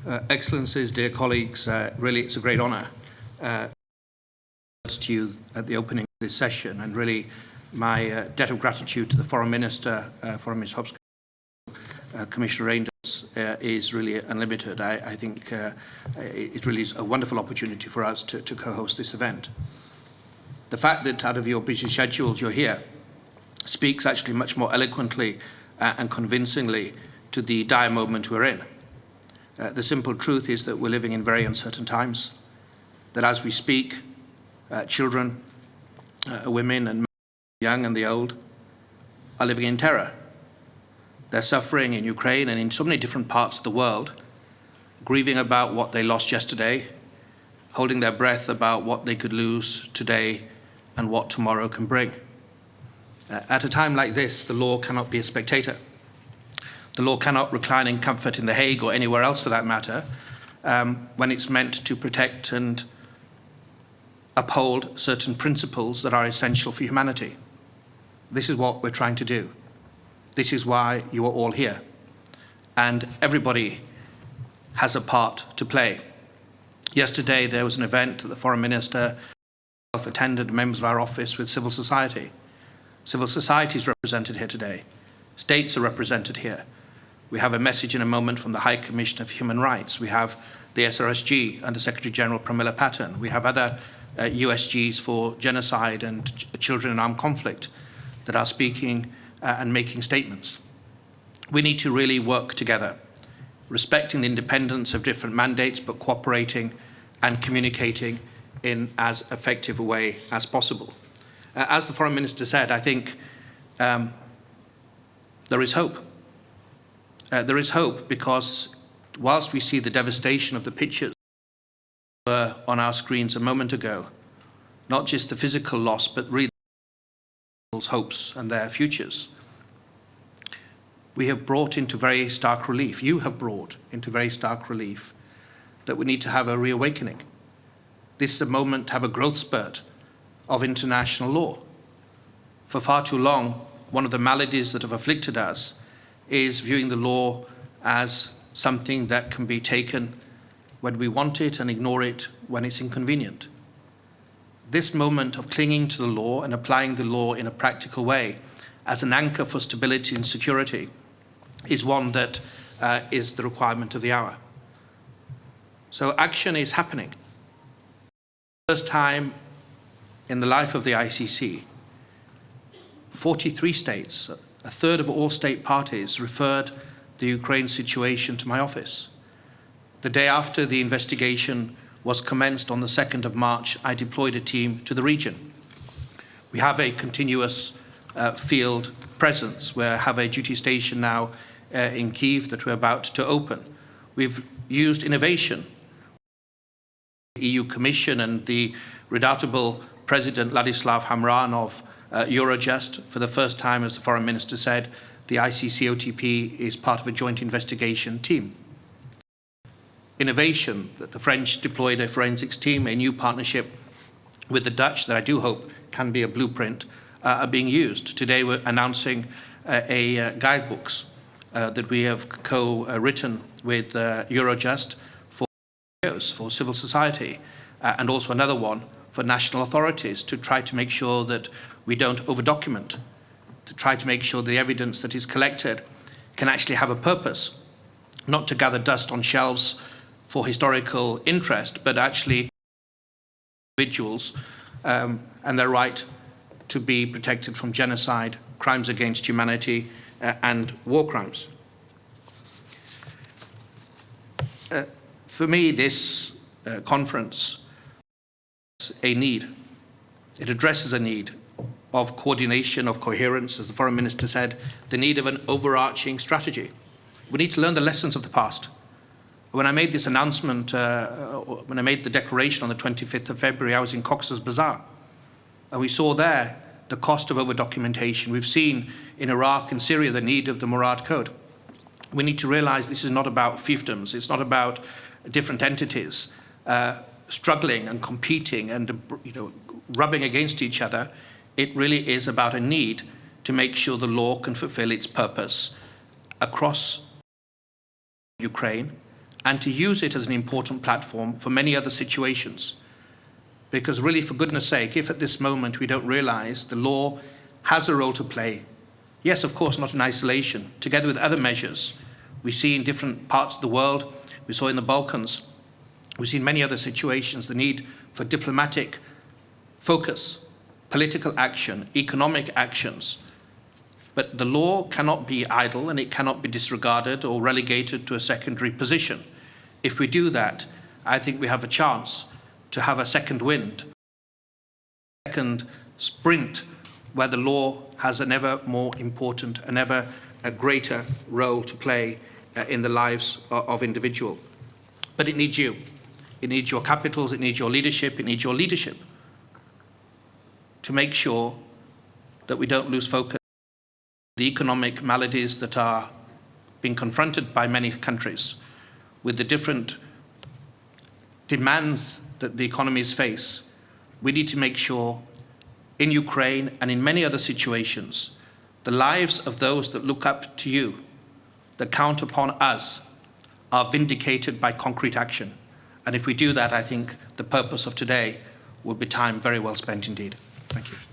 Excellencies, dear colleagues, really it's a great honour to you at the opening of this session, and really my debt of gratitude to the Foreign Minister, Foreign Minister Hopkins, Commissioner Reinders, is really unlimited. I think it really is a wonderful opportunity for us to co-host this event. The fact that out of your busy schedules you're here speaks actually much more eloquently and convincingly to the dire moment we're in. The simple truth is that we're living in very uncertain times, that as we speak, children, women and men, the young and the old, are living in terror. They're suffering in Ukraine and in so many different parts of the world, grieving about what they lost yesterday, holding their breath about what they could lose today and what tomorrow can bring. At a time like this, the law cannot be a spectator. The law cannot recline in comfort in The Hague or anywhere else for that matter, when it's meant to protect and uphold certain principles that are essential for humanity. This is what we're trying to do. This is why you are all here. And everybody has a part to play. Yesterday there was an event that the Foreign Minister attended, members of our office, with civil society. Civil society is represented here today. States are represented here. We have a message in a moment from the High Commissioner for Human Rights. We have the SRSG under Secretary General Pramila Patten. We have other USGs for genocide and children in armed conflict that are speaking and making statements. We need to really work together, respecting the independence of different mandates, but cooperating and communicating in as effective a way as possible. As the Foreign Minister said, I think there is hope. There is hope because whilst we see the devastation of the pictures that were on our screens a moment ago, not just the physical loss, but really people's hopes and their futures, we have brought into very stark relief, you have brought into very stark relief, that we need to have a reawakening. This is a moment to have a growth spurt of international law. For far too long, one of the maladies that have afflicted us is viewing the law as something that can be taken when we want it and ignore it when it's inconvenient. This moment of clinging to the law and applying the law in a practical way as an anchor for stability and security is one that is the requirement of the hour. So action is happening. First time in the life of the ICC, 43 states, a third of all state parties, referred the Ukraine situation to my office. The day after the investigation was commenced on the 2nd of March, I deployed a team to the region. We have a continuous field presence. We have a duty station now in Kyiv that we're about to open. We've used innovation. The EU Commission and the redoubtable President Ladislav Hamran of Eurojust, for the first time, as the Foreign Minister said, the ICC OTP is part of a joint investigation team. Innovation, that the French deployed a forensics team, a new partnership with the Dutch that I do hope can be a blueprint, are being used. Today we're announcing guidebooks that we have co-written with Eurojust for civil society, and also another one for national authorities to try to make sure that we don't over-document, to try to make sure the evidence that is collected can actually have a purpose, not to gather dust on shelves for historical interest, but actually individuals and their right to be protected from genocide, crimes against humanity, and war crimes. For me, this conference is a need. It addresses a need of coordination, of coherence, as the Foreign Minister said, the need of an overarching strategy. We need to learn the lessons of the past. When I made this announcement, when I made the declaration on the 25th of February, I was in Cox's Bazar. And we saw there the cost of over-documentation. We've seen in Iraq and Syria the need of the Murad Code. We need to realize this is not about fiefdoms. It's not about different entities struggling and competing and rubbing against each other. It really is about a need to make sure the law can fulfill its purpose across Ukraine and to use it as an important platform for many other situations. Because really, for goodness sake, if at this moment we don't realise the law has a role to play, yes, of course, not in isolation, together with other measures we see in different parts of the world, we saw in the Balkans, we see in many other situations the need for diplomatic focus, political action, economic actions. But the law cannot be idle and it cannot be disregarded or relegated to a secondary position. If we do that, I think we have a chance to have a second wind, a second sprint, where the law has an ever more important and ever a greater role to play in the lives of individuals. But it needs you. It needs your capitals, it needs your leadership, it needs your leadership to make sure that we don't lose focus on the economic maladies that are being confronted by many countries, with the different demands that the economies face. We need to make sure in Ukraine and in many other situations, the lives of those that look up to you, that count upon us, are vindicated by concrete action. And if we do that, I think the purpose of today will be time very well spent indeed. Thank you.